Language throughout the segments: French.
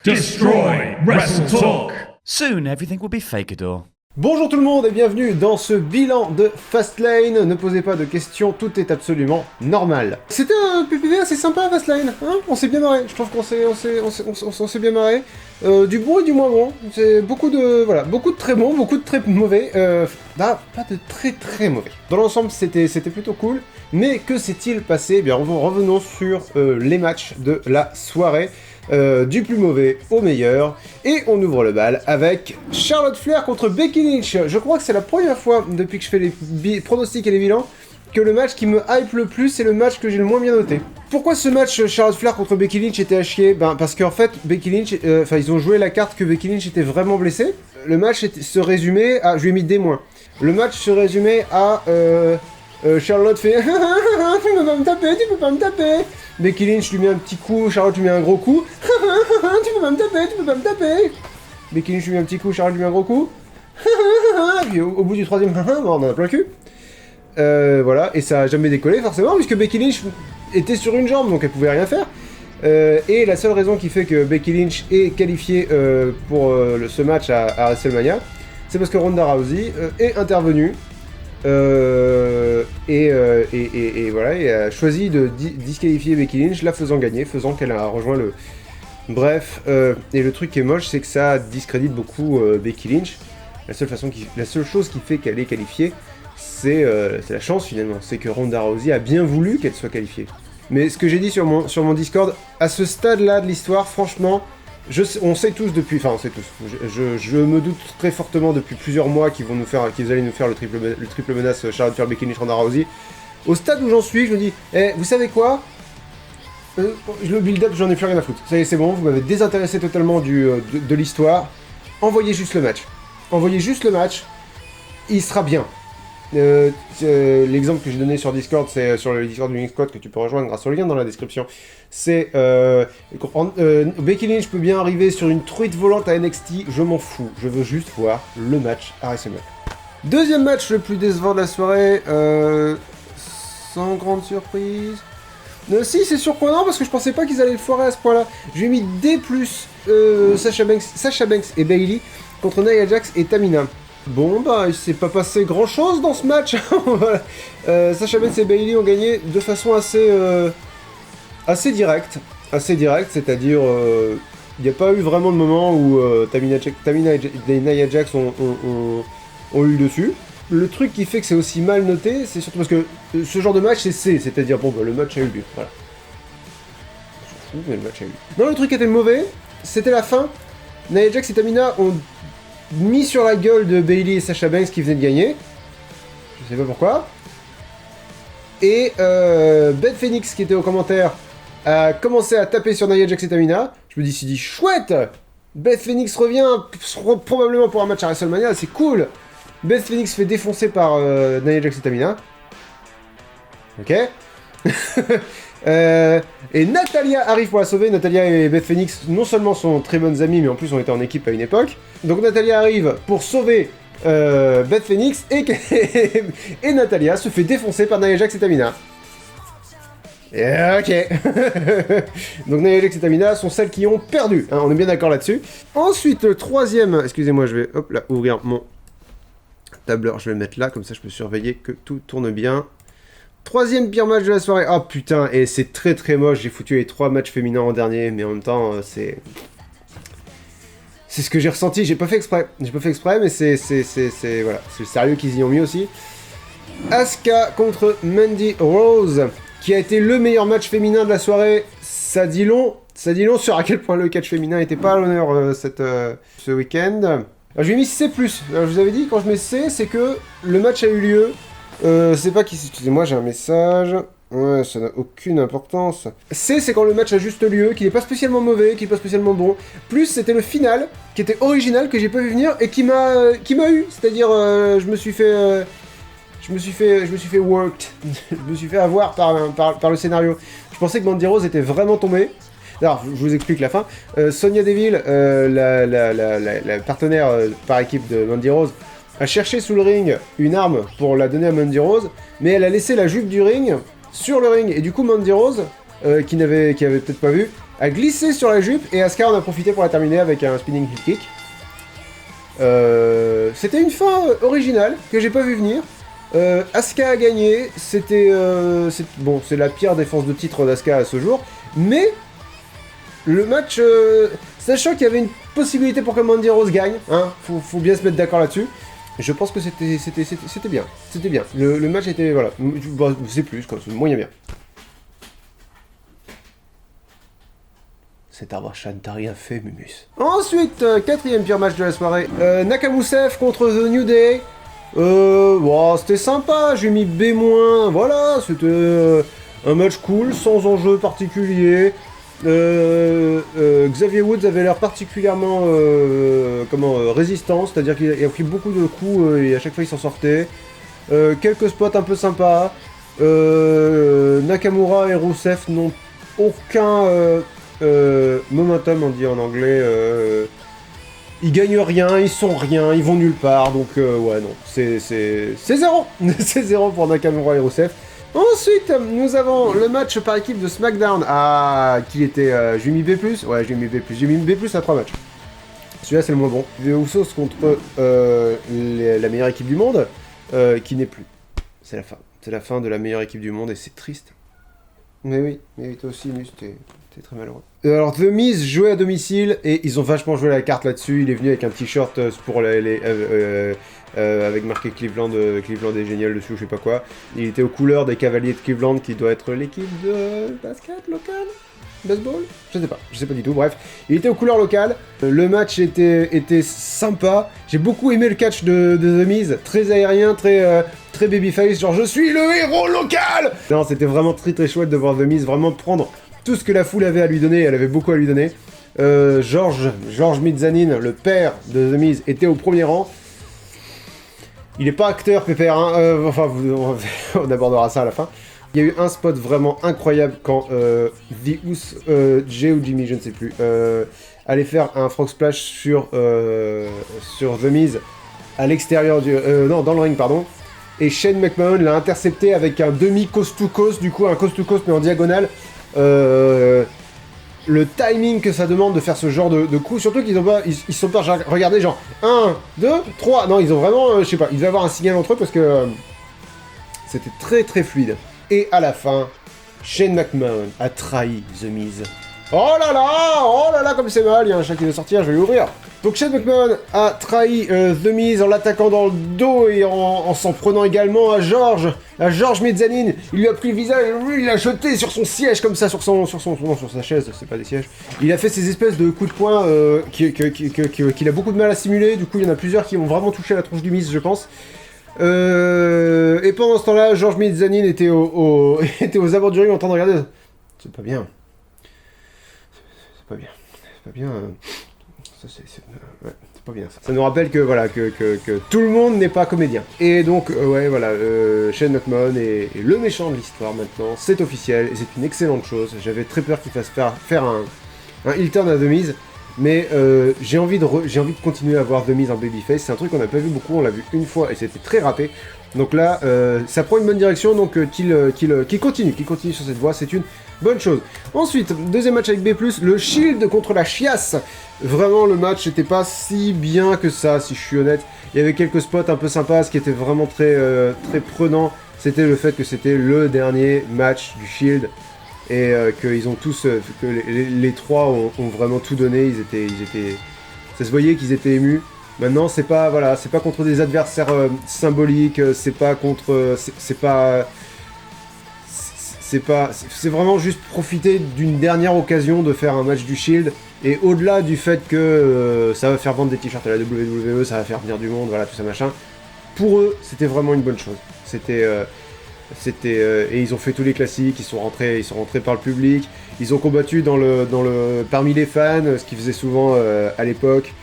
Destroy Wrestle Talk. Soon everything will be Fakeador. Bonjour tout le monde et bienvenue dans ce bilan de Fastlane. Ne posez pas de questions, tout est absolument normal. C'était un PPV assez sympa Fastlane, hein, on s'est bien marré, je trouve qu'on s'est bien marré. Du bon et du moins bon, c'est beaucoup de très bons, beaucoup de très mauvais, pas de très très mauvais. Dans l'ensemble c'était plutôt cool, mais que s'est-il passé? Eh bien revenons sur les matchs de la soirée. Du plus mauvais au meilleur, et on ouvre le bal avec Charlotte Flair contre Becky Lynch. Je crois que c'est la première fois depuis que je fais les pronostics et les bilans que le match qui me hype le plus c'est le match que j'ai le moins bien noté. Pourquoi ce match Charlotte Flair contre Becky Lynch était à chier? Parce qu'en fait Becky Lynch, ils ont joué la carte que Becky Lynch était vraiment blessée. Le match se résumait à, je lui ai mis des moins. Le match se résumait à Charlotte fait tu peux pas me taper, tu peux pas me taper. Becky Lynch lui met un petit coup, Charlotte lui met un gros coup. Tu peux pas me taper, tu peux pas me taper. Becky Lynch lui met un petit coup, Charlotte lui met un gros coup. Puis au bout du troisième, on en a plein le cul. Voilà, et ça a jamais décollé forcément, puisque Becky Lynch était sur une jambe, donc elle pouvait rien faire. Et la seule raison qui fait que Becky Lynch est qualifiée pour ce match à WrestleMania, c'est parce que Ronda Rousey est intervenue. Et voilà, et a choisi de disqualifier Becky Lynch, la faisant gagner, faisant qu'elle a rejoint le... Bref, et le truc qui est moche, c'est que ça discrédite beaucoup Becky Lynch. La seule chose qui fait qu'elle est qualifiée, c'est la chance finalement, c'est que Ronda Rousey a bien voulu qu'elle soit qualifiée. Mais ce que j'ai dit sur mon Discord, à ce stade-là de l'histoire, franchement... on sait tous depuis, enfin on sait tous, je me doute très fortement depuis plusieurs mois qu'ils allaient nous faire le triple menace Charlotte Flair, Becky Lynch, Ronda Rousey. Au stade où j'en suis, je me dis, vous savez quoi, le build-up j'en ai plus rien à foutre, ça y est c'est bon, vous m'avez désintéressé totalement de l'histoire, envoyez juste le match, il sera bien. L'exemple que j'ai donné sur Discord, c'est sur le Discord du Link Squad que tu peux rejoindre grâce au lien dans la description. C'est Becky Lynch peut bien arriver sur une truite volante à NXT, je m'en fous, je veux juste voir le match à WrestleMania. Deuxième match le plus décevant de la soirée, sans grande surprise. Si, c'est surprenant parce que je pensais pas qu'ils allaient le foirer à ce point-là. Je lui ai mis D+, Sasha Banks et Bayley contre Nia Jax et Tamina. Bon bah il s'est pas passé grand chose dans ce match. Voilà. Sasha Banks et Bayley ont gagné de façon assez directe, c'est-à-dire il n'y a pas eu vraiment de moment où Tamina et Nia Jax ont eu le dessus. Le truc qui fait que c'est aussi mal noté, c'est surtout parce que ce genre de match c'est C, c'est-à-dire bon bah le match a eu lieu, voilà. On s'en fout mais le match a eu lieu. Non, le truc qui était mauvais, c'était la fin. Nia Jax et Tamina ont mis sur la gueule de Bayley et Sasha Banks qui venaient de gagner. Je sais pas pourquoi. Et Beth Phoenix qui était au commentaire a commencé à taper sur Nia Jax et Tamina. Je me suis dit chouette, Beth Phoenix revient probablement pour un match à WrestleMania, c'est cool. Beth Phoenix fait défoncer par Nia Jax et Tamina. Ok. Et Natalya arrive pour la sauver. Natalya et Beth Phoenix non seulement sont très bonnes amies, mais en plus ont été en équipe à une époque. Donc Natalya arrive pour sauver Beth Phoenix et Natalya se fait défoncer par Nia Jax et Tamina. Ok. Donc Nia Jax et Tamina sont celles qui ont perdu, hein, on est bien d'accord là-dessus. Ensuite, le troisième... Excusez-moi, je vais hop là ouvrir mon tableur, je vais le mettre là, comme ça je peux surveiller que tout tourne bien. Troisième pire match de la soirée. Oh putain, et c'est très très moche. J'ai foutu les 3 matchs féminins en dernier, mais en même temps, c'est ce que j'ai ressenti. J'ai pas fait exprès, mais c'est voilà, c'est le sérieux qu'ils y ont mis aussi. Asuka contre Mandy Rose, qui a été le meilleur match féminin de la soirée. Ça dit long sur à quel point le catch féminin n'était pas à l'honneur ce week-end. Alors, je lui ai mis C+. Alors, je vous avais dit, quand je mets C, c'est que le match a eu lieu. C'est pas qui... Excusez-moi, j'ai un message. Ouais, ça n'a aucune importance. C, c'est quand le match a juste lieu, qu'il n'est pas spécialement mauvais, qu'il n'est pas spécialement bon. Plus, c'était le final, qui était original, que j'ai pas vu venir, et qui m'a eu. C'est-à-dire, je me suis fait worked. Je me suis fait avoir par le scénario. Je pensais que Mandy Rose était vraiment tombée. Alors, je vous explique la fin. Sonya Deville, la partenaire par équipe de Mandy Rose, a cherché sous le ring une arme pour la donner à Mandy Rose, mais elle a laissé la jupe du ring sur le ring, et du coup Mandy Rose, qui avait peut-être pas vu, a glissé sur la jupe et Asuka en a profité pour la terminer avec un spinning heel kick. C'était une fin originale que j'ai pas vu venir. Asuka a gagné, bon, c'est la pire défense de titre d'Asuka à ce jour, mais le match, sachant qu'il y avait une possibilité pour que Mandy Rose gagne, hein, faut bien se mettre d'accord là-dessus. Je pense que c'était bien, c'était bien. Le match était, voilà, c'est plus, quoi, c'est moyen bien. Cet arbre Shan, t'as rien fait, Mumus. Ensuite, quatrième pire match de la soirée, Nakamusev contre The New Day. Bon, c'était sympa, j'ai mis B-, voilà, c'était un match cool, sans enjeu particulier. Xavier Woods avait l'air particulièrement résistant, c'est-à-dire qu'il a pris beaucoup de coups et à chaque fois il s'en sortait. Quelques spots un peu sympas. Nakamura et Rusev n'ont aucun momentum, on dit en anglais. Ils gagnent rien, ils sont rien, ils vont nulle part, donc ouais non, c'est zéro. C'est zéro pour Nakamura et Rusev. Ensuite, nous avons le match par équipe de SmackDown. Ah, qui était... j'ai mis B+. Ouais, j'ai mis B+. J'ai mis B+, à 3 matchs. Celui-là, c'est le moins bon. The Usos contre la meilleure équipe du monde, qui n'est plus. C'est la fin. C'est la fin de la meilleure équipe du monde et c'est triste. Mais oui, toi aussi, Mus, t'es très malheureux. Alors, The Miz jouait à domicile et ils ont vachement joué la carte là-dessus. Il est venu avec un t-shirt pour avec marqué Cleveland est génial dessus, je sais pas quoi. Il était aux couleurs des Cavaliers de Cleveland, qui doit être l'équipe de basket locale, baseball, je sais pas du tout. Bref, il était aux couleurs locales. Le match était sympa. J'ai beaucoup aimé le catch de The Miz, très aérien, très babyface, genre je suis le héros local. Non, c'était vraiment très très chouette de voir The Miz vraiment prendre tout ce que la foule avait à lui donner. Elle avait beaucoup à lui donner. George Mizzanin, le père de The Miz, était au premier rang. Il est pas acteur, Pépère, hein. On abordera ça à la fin. Il y a eu un spot vraiment incroyable quand Jay ou Jimmy, je ne sais plus, allait faire un frog splash sur The Miz à l'extérieur dans le ring, pardon. Et Shane McMahon l'a intercepté avec un demi coast to coast, du coup un coast to coast mais en diagonale. Le timing que ça demande de faire ce genre de coup, surtout qu'ils ils sont pas regardez genre 1, 2, 3, non ils ont vraiment, je sais pas, ils devaient avoir un signal entre eux parce que c'était très très fluide. Et à la fin, Shane McMahon a trahi The Miz. Oh là là, comme c'est mal, il y a un chat qui veut sortir, je vais l'ouvrir. Donc Shane McMahon a trahi The Miz en l'attaquant dans le dos et en s'en prenant également à George Mizzanin. Il lui a pris le visage et lui, il l'a jeté sur son siège comme ça, sur sa chaise, c'est pas des sièges. Il a fait ces espèces de coups de poing qu'il a beaucoup de mal à simuler, du coup il y en a plusieurs qui ont vraiment touché la tronche du Miz, je pense. Et pendant ce temps-là, George Mizzanin était était aux abords du ring en train de regarder. C'est pas bien. Ça, c'est pas bien ça. Ça nous rappelle que voilà que tout le monde n'est pas comédien. Et donc ouais voilà, Shane McMahon est le méchant de l'histoire maintenant, c'est officiel et c'est une excellente chose. J'avais très peur qu'il fasse faire un heel turn à The Miz, mais j'ai envie de continuer à voir The Miz en babyface. C'est un truc qu'on n'a pas vu beaucoup, on l'a vu une fois et c'était très raté. Donc là, ça prend une bonne direction, donc qu'il continue sur cette voie, c'est une bonne chose. Ensuite, deuxième match avec B+, le Shield contre la Chiasse. Vraiment, le match n'était pas si bien que ça, si je suis honnête. Il y avait quelques spots un peu sympas, ce qui était vraiment très prenant, c'était le fait que c'était le dernier match du Shield. Et qu'ils ont tous, que les trois ont vraiment tout donné, ils étaient, ça se voyait qu'ils étaient émus. Maintenant, c'est pas contre des adversaires symboliques, c'est vraiment juste profiter d'une dernière occasion de faire un match du Shield. Et au-delà du fait que ça va faire vendre des t-shirts à la WWE, ça va faire venir du monde, voilà, tout ça machin. Pour eux, c'était vraiment une bonne chose. Et ils ont fait tous les classiques, ils sont rentrés par le public, ils ont combattu parmi les fans, ce qu'ils faisaient souvent à l'époque.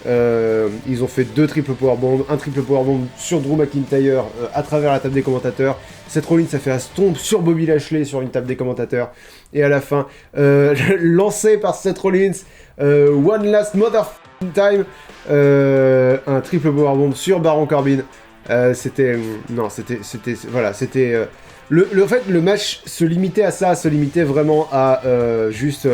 Ils ont fait 2 triple powerbombs, un triple powerbomb sur Drew McIntyre à travers la table des commentateurs. Seth Rollins a fait un stomp sur Bobby Lashley sur une table des commentateurs. Et à la fin, lancé par Seth Rollins, One Last Mother Time, un triple powerbomb sur Baron Corbin. En fait, le match se limitait à ça, se limitait vraiment à juste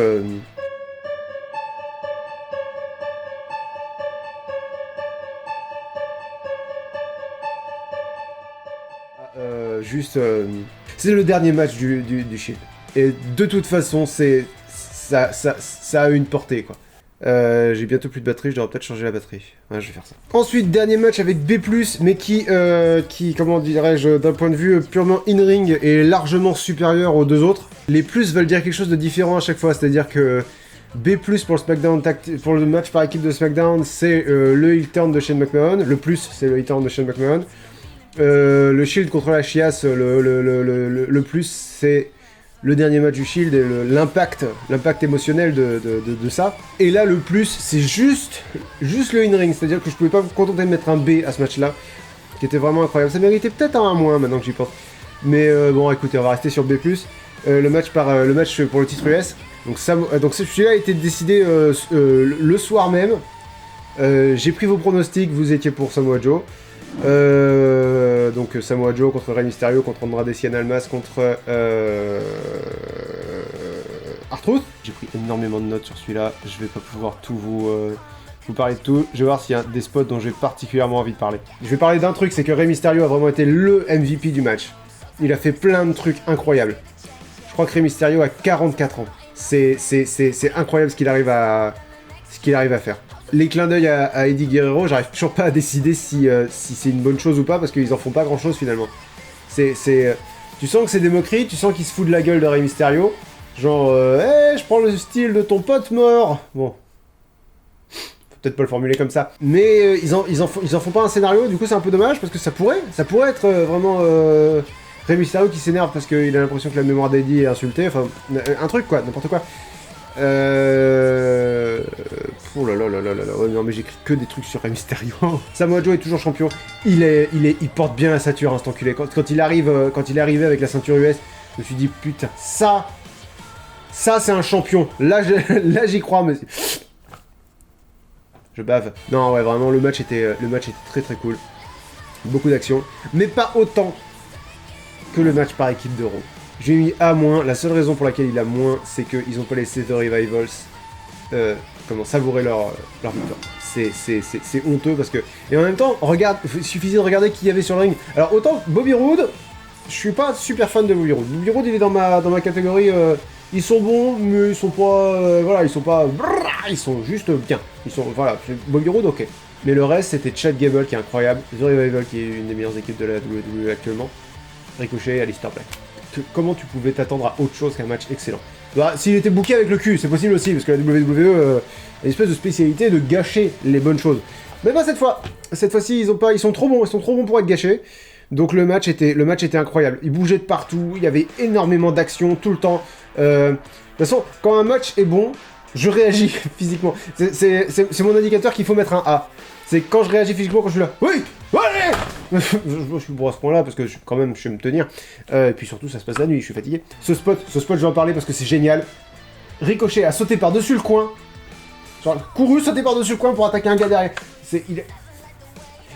C'est le dernier match du Shield. Et de toute façon, ça a une portée, quoi. J'ai bientôt plus de batterie, je devrais peut-être changer la batterie. Ouais, je vais faire ça. Ensuite, dernier match avec B+, mais qui comment dirais-je, d'un point de vue purement in-ring, est largement supérieur aux deux autres. Les plus veulent dire quelque chose de différent à chaque fois, c'est-à-dire que B+, pour le match par équipe de SmackDown, c'est le heel turn de Shane McMahon. Le plus, c'est le heel turn de Shane McMahon. Le Shield contre la Chiasse, le plus, c'est le dernier match du Shield et l'impact émotionnel de ça. Et là, le plus, c'est juste le in-ring. C'est-à-dire que je pouvais pas me contenter de mettre un B à ce match-là, qui était vraiment incroyable. Ça méritait peut-être un moins maintenant que j'y pense. Mais bon, écoutez, on va rester sur B+. Le match pour le titre US. Donc celui-là a été décidé le soir même. J'ai pris vos pronostics, vous étiez pour Samoa Joe. Donc Samoa Joe contre Rey Mysterio, contre Andrade Cien Almas, contre R-Truth. J'ai pris énormément de notes sur celui-là, je vais pas pouvoir tout vous parler de tout. Je vais voir s'il y a des spots dont j'ai particulièrement envie de parler. Je vais parler d'un truc, c'est que Rey Mysterio a vraiment été le MVP du match. Il a fait plein de trucs incroyables. Je crois que Rey Mysterio a 44 ans. C'est incroyable ce qu'il arrive à faire. Les clins d'œil à Eddie Guerrero, j'arrive toujours pas à décider si c'est une bonne chose ou pas, parce qu'ils en font pas grand chose finalement. Tu sens que c'est des moqueries, tu sens qu'ils se foutent de la gueule de Rey Mysterio. Genre, je prends le style de ton pote mort. Bon. Faut peut-être pas le formuler comme ça. Mais ils en font pas un scénario, du coup c'est un peu dommage, parce que ça pourrait être vraiment Rey Mysterio qui s'énerve parce qu'il a l'impression que la mémoire d'Eddie est insultée, enfin, un truc quoi, n'importe quoi. Oh là là là là là là, ouais, non mais j'écris que des trucs sur Rey Mysterio. Samoa Joe est toujours champion, il porte bien la ceinture, hein, cet enculé. Quand il est arrivé avec la ceinture US, je me suis dit putain, ça c'est un champion. Là j'y crois, mais je bave. Non ouais, vraiment le match était très très cool. Beaucoup d'action, mais pas autant que le match par équipe de Raw. J'ai mis A-, la seule raison pour laquelle il a moins, c'est qu'ils ont pas laissé The Revivals savourer leur victoire. C'est honteux parce que... Et en même temps, il suffisait de regarder qui y avait sur le ring. Alors autant Bobby Roode, je suis pas super fan de Bobby Roode. Bobby Roode il est dans ma catégorie, ils sont bons, mais ils sont pas... ils sont pas... Ils sont juste bien. Bobby Roode, ok. Mais le reste, c'était Chad Gable qui est incroyable, The Revival qui est une des meilleures équipes de la WWE actuellement, Ricochet et Aleister Black. Comment tu pouvais t'attendre à autre chose qu'un match excellent? Bah, s'il était booké avec le cul, c'est possible aussi, parce que la WWE a une espèce de spécialité de gâcher les bonnes choses. Mais pas cette fois. Cette fois-ci, ils sont trop bons pour être gâchés. Donc le match était incroyable. Il bougeait de partout, il y avait énormément d'action tout le temps. De toute façon, quand un match est bon, je réagis physiquement. C'est mon indicateur qu'il faut mettre un A. C'est quand je réagis physiquement, quand je suis là. Oui, allez. Je suis bon à ce point-là parce que je vais me tenir. Et puis surtout, ça se passe la nuit, je suis fatigué. Ce spot, je vais en parler parce que c'est génial. Ricochet a sauté par-dessus le coin. Genre, couru, sauté par-dessus le coin pour attaquer un gars derrière.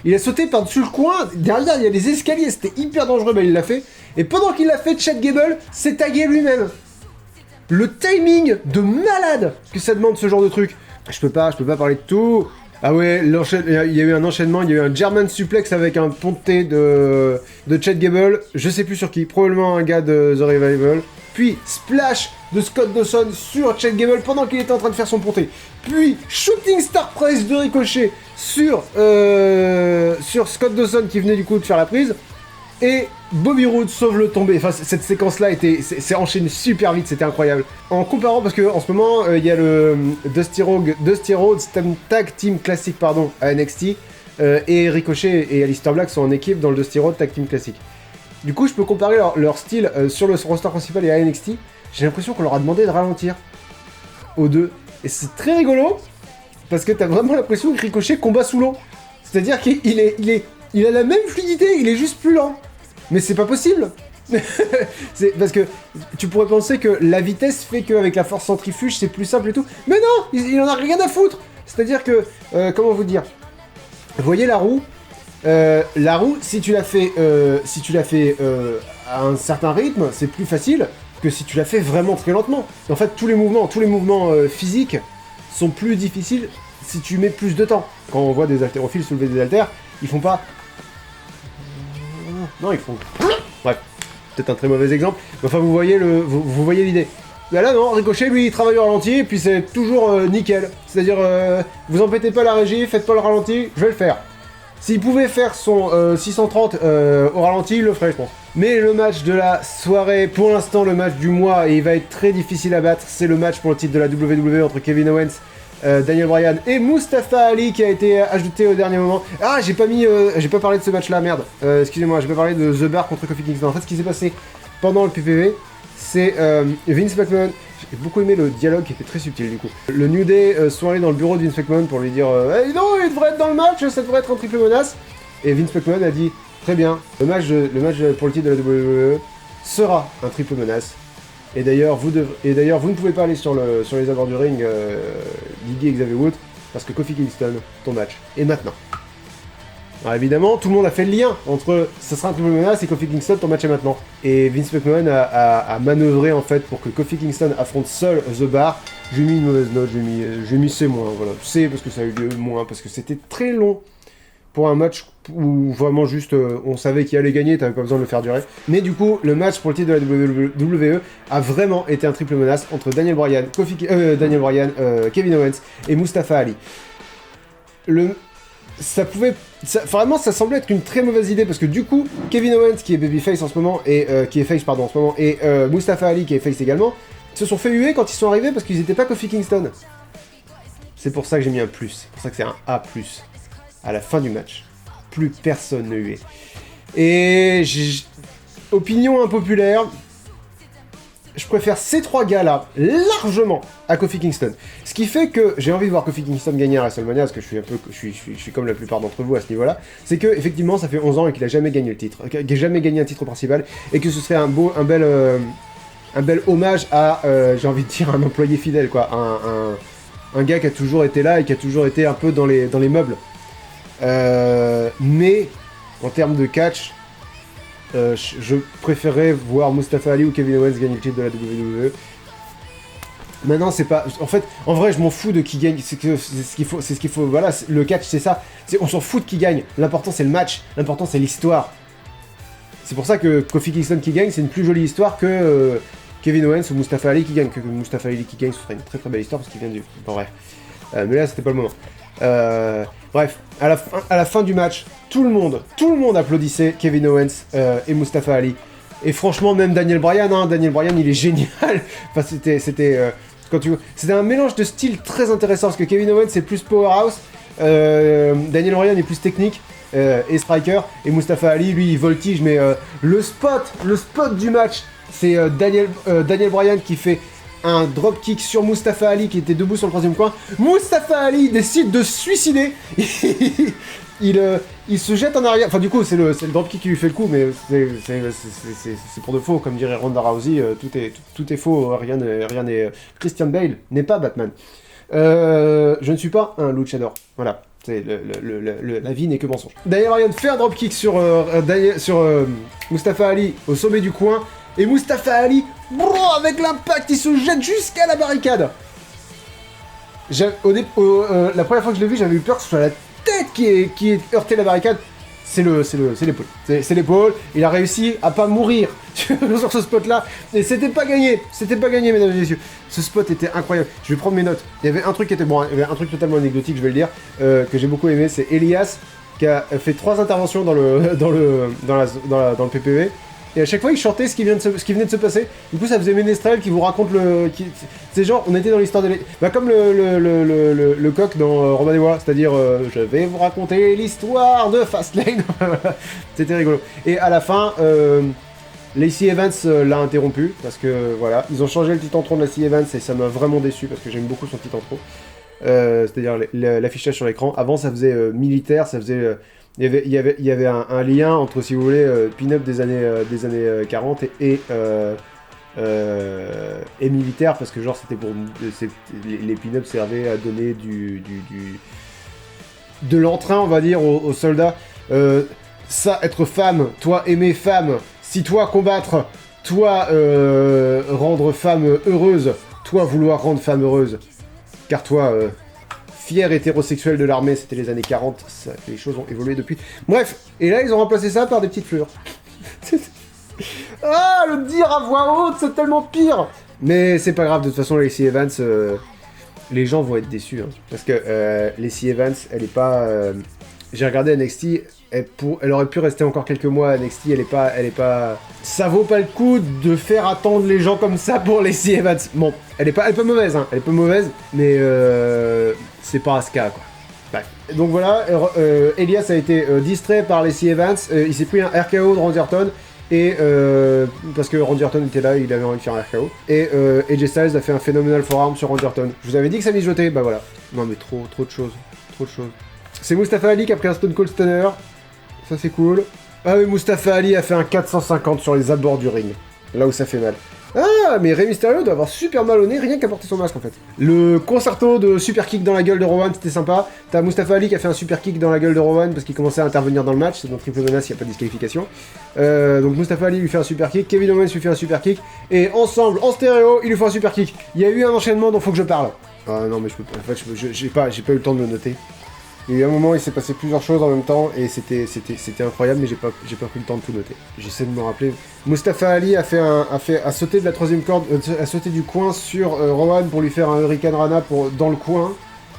Il a sauté par-dessus le coin. Derrière, il y a des escaliers. C'était hyper dangereux, mais il l'a fait. Et pendant qu'il l'a fait, Chad Gable s'est tagué lui-même. Le timing de malade que ça demande ce genre de truc. Je peux pas parler de tout. Ah ouais, il y a eu un enchaînement, il y a eu un German suplex avec un ponté de Chad Gable, je sais plus sur qui, probablement un gars de The Revival. Puis splash de Scott Dawson sur Chad Gable pendant qu'il était en train de faire son ponté. Puis shooting star press de Ricochet sur Scott Dawson qui venait du coup de faire la prise. Et Bobby Roode sauve le tombé. Enfin, cette séquence-là c'est enchaîné super vite, c'était incroyable. En comparant, parce qu'en ce moment, il y a le Dusty Rhodes Tag Team Classic à NXT, et Ricochet et Aleister Black sont en équipe dans le Dusty Rhodes Tag Team Classic. Du coup, je peux comparer leur style sur le roster principal et à NXT. J'ai l'impression qu'on leur a demandé de ralentir aux deux. Et c'est très rigolo, parce que t'as vraiment l'impression que Ricochet combat sous l'eau. C'est-à-dire qu'il a la même fluidité, il est juste plus lent. Mais c'est pas possible. C'est parce que tu pourrais penser que la vitesse fait qu'avec la force centrifuge c'est plus simple et tout. Mais non, il en a rien à foutre. C'est-à-dire que, comment vous dire, vous voyez la roue, si tu la fais à un certain rythme, c'est plus facile que si tu la fais vraiment très lentement. En fait, tous les mouvements physiques sont plus difficiles si tu mets plus de temps. Quand on voit des haltérophiles soulever des haltères, ils font pas... Non, ils font... Bref, peut-être un très mauvais exemple. Mais enfin, vous voyez l'idée. Bah là non, Ricochet lui il travaille au ralenti et puis c'est toujours nickel. C'est-à-dire vous embêtez pas la régie, faites pas le ralenti, je vais le faire. S'il pouvait faire son 630 au ralenti, il le ferait je pense. Mais le match de la soirée, pour l'instant le match du mois, et il va être très difficile à battre, c'est le match pour le titre de la WWE entre Kevin Owens, Daniel Bryan et Mustafa Ali qui a été ajouté au dernier moment. Ah j'ai pas parlé de ce match là, merde. Excusez-moi, j'ai pas parlé de The Bar contre Kofi Kingston. En fait ce qui s'est passé pendant le PPV, c'est Vince McMahon. J'ai beaucoup aimé le dialogue qui était très subtil du coup. Le New Day sont allés dans le bureau de Vince McMahon pour lui dire hey, non, il devrait être dans le match, ça devrait être en triple menace. Et Vince McMahon a dit très bien, le match pour le titre de la WWE sera un triple menace. Et d'ailleurs, vous ne pouvez pas aller sur les abords du ring, Biggie et Xavier Woods, parce que Kofi Kingston, ton match est maintenant. Alors évidemment, tout le monde a fait le lien entre ça sera un triple menace et Kofi Kingston, ton match est maintenant. Et Vince McMahon a manœuvré en fait pour que Kofi Kingston affronte seul The Bar. J'ai mis une mauvaise note, j'ai mis C-, voilà. C parce que ça a eu lieu, moins parce que c'était très long pour un match où vraiment juste on savait qui allait gagner, t'avais pas besoin de le faire durer. Mais du coup, le match pour le titre de la WWE a vraiment été un triple menace entre Daniel Bryan, Kevin Owens et Mustafa Ali. Vraiment, ça semblait être une très mauvaise idée parce que du coup, Kevin Owens qui est babyface en ce moment et Mustafa Ali qui est face également, se sont fait huer quand ils sont arrivés parce qu'ils n'étaient pas Kofi Kingston. C'est pour ça que j'ai mis un plus, c'est pour ça que c'est un A+. À la fin du match, plus personne ne huait. Et opinion impopulaire, je préfère ces trois gars-là largement à Kofi Kingston. Ce qui fait que j'ai envie de voir Kofi Kingston gagner à WrestleMania, parce que je suis comme la plupart d'entre vous à ce niveau-là. C'est que effectivement, ça fait 11 ans et qu'il a jamais gagné le titre, qu'il n'a jamais gagné un titre principal, et que ce serait un bel hommage à, j'ai envie de dire, un employé fidèle, quoi, un gars qui a toujours été là et qui a toujours été un peu dans les meubles. Mais en termes de catch, je préférais voir Mustafa Ali ou Kevin Owens gagner le titre de la WWE. Maintenant, c'est pas. En vrai, je m'en fous de qui gagne. C'est ce qu'il faut. Voilà, le catch, c'est ça. On s'en fout de qui gagne. L'important, c'est le match. L'important, c'est l'histoire. C'est pour ça que Kofi Kingston qui gagne, c'est une plus jolie histoire que Kevin Owens ou Mustafa Ali qui gagne. Que Mustafa Ali qui gagne, ce serait une très très belle histoire parce qu'il vient du. Bon, bref. Mais là, c'était pas le moment. Bref, à la fin du match, tout le monde applaudissait Kevin Owens et Mustafa Ali. Et franchement, même Daniel Bryan, il est génial. Enfin, c'était un mélange de styles très intéressant parce que Kevin Owens c'est plus powerhouse, Daniel Bryan est plus technique et striker, et Mustafa Ali, lui, il voltige. Mais le spot du match, c'est Daniel Bryan qui fait un dropkick sur Mustafa Ali qui était debout sur le troisième coin. Mustafa Ali décide de se suicider. Il se jette en arrière. Enfin, du coup, c'est le dropkick qui lui fait le coup, mais c'est pour de faux. Comme dirait Ronda Rousey, tout est faux, rien n'est. Christian Bale n'est pas Batman. Je ne suis pas un luchador. Voilà. La vie n'est que mensonge. Daniel Bryan fait un dropkick sur Mustafa Ali au sommet du coin. Et Mustafa Ali, avec l'impact, il se jette jusqu'à la barricade. La première fois que je l'ai vu, j'avais eu peur que ce soit la tête qui ait heurté la barricade. C'est l'épaule. C'est l'épaule. Il a réussi à pas mourir sur ce spot-là. Et c'était pas gagné. C'était pas gagné, mesdames et messieurs. Ce spot était incroyable. Je vais prendre mes notes. Il y avait un truc qui était bon. Il y avait un truc totalement anecdotique, je vais le dire, que j'ai beaucoup aimé. C'est Elias qui a fait 3 interventions dans le PPV. Et à chaque fois, il chantait ce qui venait de se passer. Du coup, ça faisait Ménestrel qui vous raconte c'est genre, on était dans l'histoire de... comme le coq dans Robin des Bois, c'est-à-dire, je vais vous raconter l'histoire de Fastlane. C'était rigolo. Et à la fin, Lacey Evans l'a interrompu, parce que, voilà, ils ont changé le titre en trop de Lacey Evans, et ça m'a vraiment déçu, parce que j'aime beaucoup son titre en trop. C'est-à-dire l'affichage sur l'écran. Avant, ça faisait militaire, ça faisait... Il y avait un lien entre, si vous voulez, pin-up des années 40 et militaire, parce que genre c'était pour les pin-up servaient à donner de l'entrain, on va dire, aux soldats. Ça, être femme, toi aimer femme, si toi combattre, toi rendre femme heureuse, toi vouloir rendre femme heureuse, car toi fier hétérosexuel de l'armée, c'était les années 40, les choses ont évolué depuis. Bref, et là ils ont remplacé ça par des petites fleurs. Ah, le dire à voix haute, c'est tellement pire. Mais c'est pas grave, de toute façon, Lacey Evans, les gens vont être déçus. Hein, parce que Lacey Evans, elle est pas... J'ai regardé NXT, elle aurait pu rester encore quelques mois à NXT, elle est pas... Ça vaut pas le coup de faire attendre les gens comme ça pour Lacey Evans. Bon, elle est pas mauvaise, hein, elle est pas mauvaise, mais c'est pas Asuka, quoi. Bref. Donc voilà, Elias a été distrait par Lacey Evans, il s'est pris un RKO de Randy Orton, et parce que Randy Orton était là, il avait envie de faire un RKO, et AJ Styles a fait un phénoménal forearm sur Randy Orton. Je vous avais dit que ça mijotait, bah voilà. Non mais trop de choses, trop de choses. C'est Mustafa Ali qui a pris un Stone Cold Stunner. Ça c'est cool. Ah oui, Mustafa Ali a fait un 450 sur les abords du ring. Là où ça fait mal. Ah, mais Rey Mysterio doit avoir super mal au nez rien qu'à porter son masque en fait. Le concerto de super kick dans la gueule de Rowan, c'était sympa. T'as Mustafa Ali qui a fait un super kick dans la gueule de Rowan parce qu'il commençait à intervenir dans le match. C'est dans Triple Menace, il n'y a pas de disqualification. Donc Mustafa Ali lui fait un super kick. Kevin Owens lui fait un super kick. Et ensemble, en stéréo, il lui fait un super kick. Il y a eu un enchaînement dont faut que je parle. Ah non, mais je peux pas. En fait, j'ai pas eu le temps de le noter. Il y a eu un moment, il s'est passé plusieurs choses en même temps, et c'était incroyable, mais j'ai pas pris le temps de tout noter. J'essaie de me rappeler. Mustafa Ali a sauté de la troisième corde, a sauté du coin sur Rowan pour lui faire un Hurricane Rana dans le coin,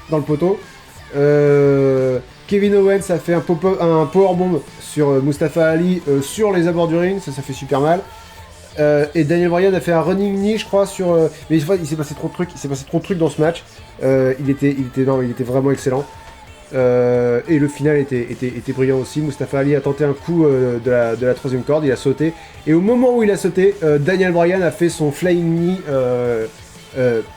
dans le poteau. Kevin Owens a fait un powerbomb sur Mustafa Ali sur les abords du ring, ça fait super mal. Et Daniel Bryan a fait un running knee, je crois, sur... mais il s'est passé trop de trucs dans ce match. Il était vraiment excellent. Et le final était brillant aussi. Mustafa Ali a tenté un coup de la troisième corde, il a sauté. Et au moment où il a sauté, Daniel Bryan a fait son flying knee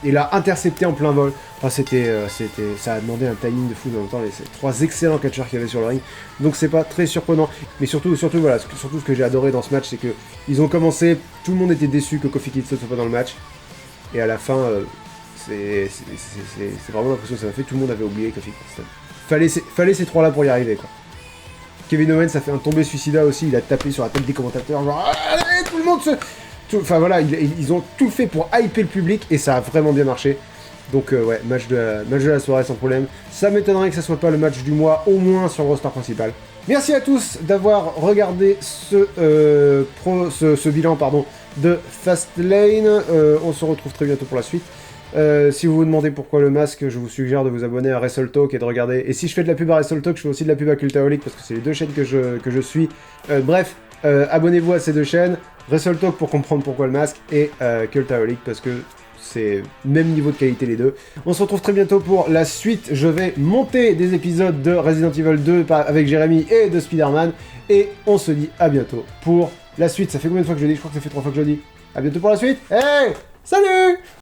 et l'a intercepté en plein vol. Enfin, ça a demandé un timing de fou en même temps. Les trois excellents catcheurs qu'il y avait sur le ring. Donc c'est pas très surprenant. Mais surtout voilà, surtout ce que j'ai adoré dans ce match, c'est que ils ont commencé, tout le monde était déçu que Kofi Kingston soit pas dans le match. Et à la fin, c'est vraiment l'impression que ça m'a fait. Tout le monde avait oublié Kofi Kingston. Fallait ces trois-là pour y arriver, quoi. Kevin Owens a fait un tombé suicida aussi, il a tapé sur la tête des commentateurs, genre allez, tout le monde se... Enfin voilà, ils ont tout fait pour hyper le public et ça a vraiment bien marché. Donc ouais, match de la soirée sans problème. Ça m'étonnerait que ça soit pas le match du mois, au moins sur le roster principal. Merci à tous d'avoir regardé ce bilan de Fastlane. On se retrouve très bientôt pour la suite. Si vous vous demandez pourquoi le masque, je vous suggère de vous abonner à WrestleTalk et de regarder. Et si je fais de la pub à WrestleTalk, je fais aussi de la pub à Cultaholic parce que c'est les deux chaînes que je suis. Bref, abonnez-vous à ces deux chaînes. WrestleTalk pour comprendre pourquoi le masque et Cultaholic parce que c'est même niveau de qualité les deux. On se retrouve très bientôt pour la suite. Je vais monter des épisodes de Resident Evil 2 avec Jérémy et de Spider-Man. Et on se dit à bientôt pour la suite. Ça fait combien de fois que je le dis? Je crois que ça fait 3 fois que je le dis. À bientôt pour la suite. Hey, salut!